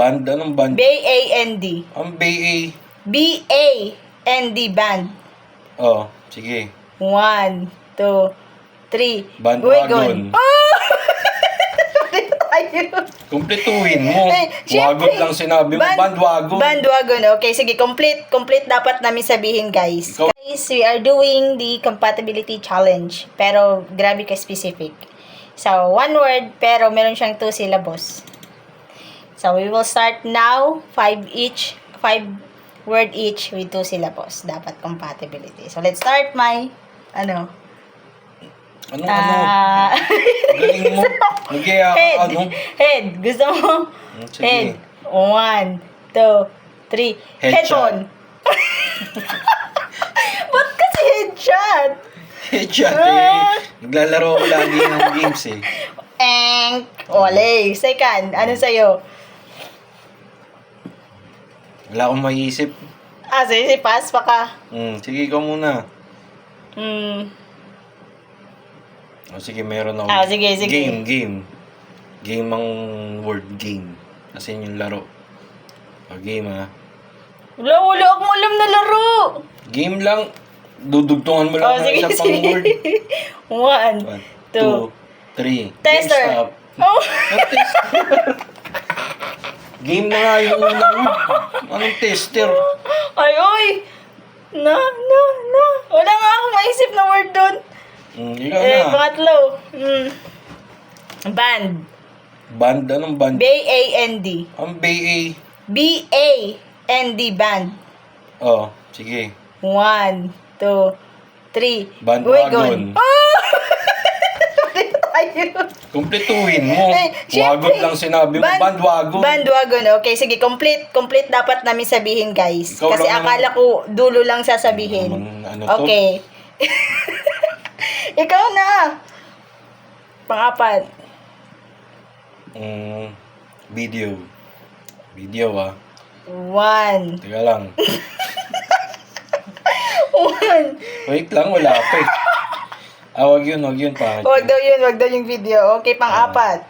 Band? Anong band? B-A-N-D. Ang B-A. B-A-N-D, band. Oh, sige. 1, 2, 3. Bandwagon. Oh! Ayun. Kumpletuhin mo. Syempre. Wagon lang sinabi mo. Bandwagon. Bandwagon. Okay, sige. Complete dapat namin sabihin, guys. Ikaw. Guys, we are doing the compatibility challenge. Pero, grabe ka specific. So, one word, pero meron siyang 2 syllables. So, we will start now. 5 word each with 2 syllables. Dapat compatibility. So, let's start my, Ano? Galing mo. Nagyaya Head. ka, ano? Head. Gusto mo? Sige. Head. 1, 2, 3. Headphone. Ba't kasi headshot? Headshot eh. Naglalaro ko lagi ng games eh. Ole. Second. Ano sa'yo? Wala akong maiisip. Sige. Pass pa ka. Sige, ikaw muna. Sige, meron ako. Sige. Game. Game ang word, game. Kasi yung laro. Game Wala akong alam na laro. Game lang. Dudugtungan mo lang ng Sige. isa pang word. 1, 2, 3. Tester. Game stop. Oh. Game na nga yung unang word. Anong tester? Ay. Na. Wala nga akong maisip na word doon. Ikaw na. Pangatlo. Band. Band? Anong band? B-A-N-D. Ang B-A. B-A-N-D, band. Oh, sige. 1, 2, 3. Bandwagon. Oh! Ayun. Kumpletuhin mo. Syempre. Wagon lang sinabi mo. Bandwagon. Bandwagon. Okay, sige. Complete dapat namin sabihin, guys. Ikaw Kasi lang akala ko dulo lang sasabihin. Ano to? Okay. Ikaw na. Pang-apat. Video 1. Teka lang. 1. Wait lang, wala pa eh. Wag yun. Pangit. Wag daw yung video. Okay, pang-apat.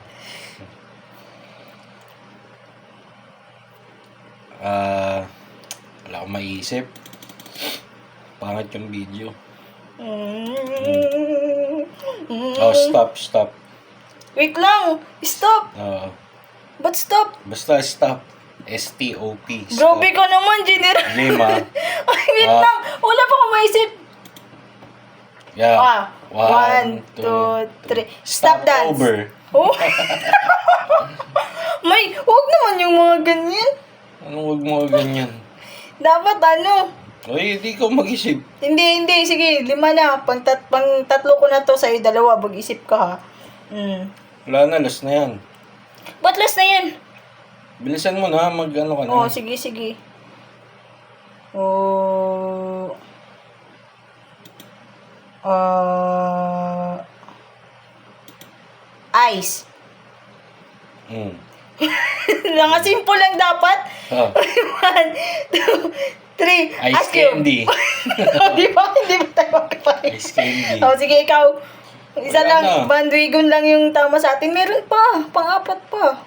Wala akong maiisip. Pangit yung video. Stop. Wait lang. Stop. Ba't stop? Basta stop. S-T-O-P. Grabe ka naman, General. Game Ay, wait lang. Wala pa akong maisip. Yeah. 1, 2, 3. Stop dance. Over. Oh. Huwag naman yung mga ganyan. Anong wag mo ganyan? Dapat Oy, hindi ko mag-isip. Hindi. Sige, 5 na. Pang tatlo ko na to sa'yo, 2. Mag-isip ka, ha. Wala na, last na yan. Ba't last na yan? Bilisan mo na, mag-ano ka na. Sige. Ice. Mga simple lang dapat. 1, 2, 3. Ice candy. Di ba? Hindi ba tayo makapay? Ice candy. Sige, ikaw. Isa Wala lang, na. bandwagon lang yung tama sa atin. Meron pa. Pang-apat pa.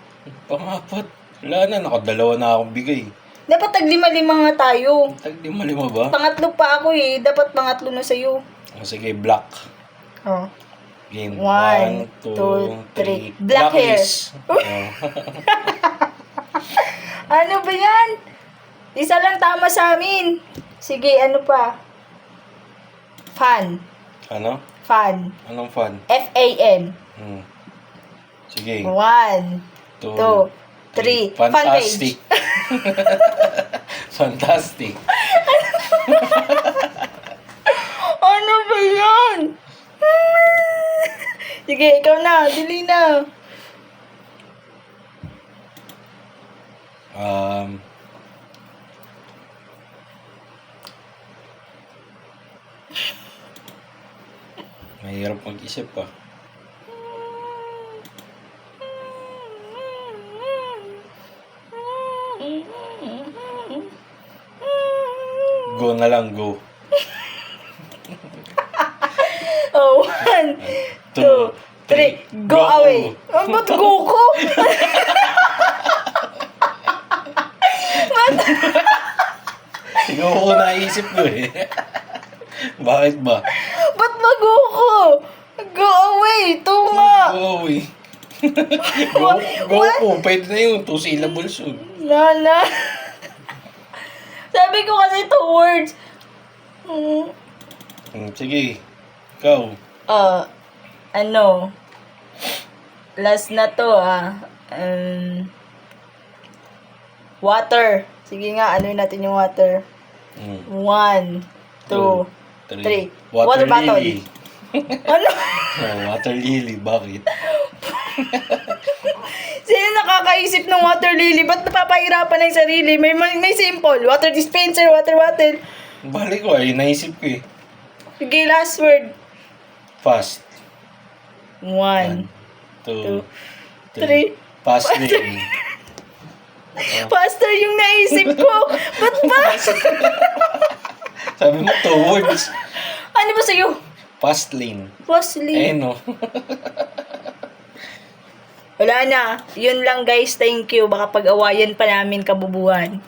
Pang-apat. Wala na, nakadalawa na akong bigay. Dapat tag-5 nga tayo. Tag-5 ba? Pangatlo pa ako eh. Dapat pangatlo na sa'yo. Sige, black. Game. 1, 2, 3. Black hair. Ano ba yan? Isa lang tama sa amin. Sige, ano pa? Fan. Ano? Fan. Anong fun? F-A-N. Sige. 1, 2, 3. Fantastic. Fantastic. Ano ba yan? Sige, ikaw na. Dili na. Mahirap mag-isip pa. Go na lang, go. 1, 2, 3. Go away. Ba't go ko? Go naisip ko eh. Bakit ba? Ba't mag-go? Go away! Ito nga! Go away. Go po. Pwede na yun. 2 syllables yun. Nana. Sabi ko kasi 2 words. Sige. Ikaw. Ano? Last na to, water. Sige nga, ano natin yung water. 1, 2, 3. Water bottle. lily. Ano? Water lily. Bakit? Sino nakakaisip ng water lily? Ba't napapahirapan ng sarili? May simple. Water dispenser, water bottle. Balik ko ay naisip ko eh. Sige, last word. Fast. 1, 2, 3. Fast lane. Faster yung naisip ko. Ba't ba? Sabi mo 2 words. Ano ba sa'yo? Fast lane. Wesley. Eh no. Wala na. Yun lang guys. Thank you. Baka pag-awayan pa namin kabubuhan.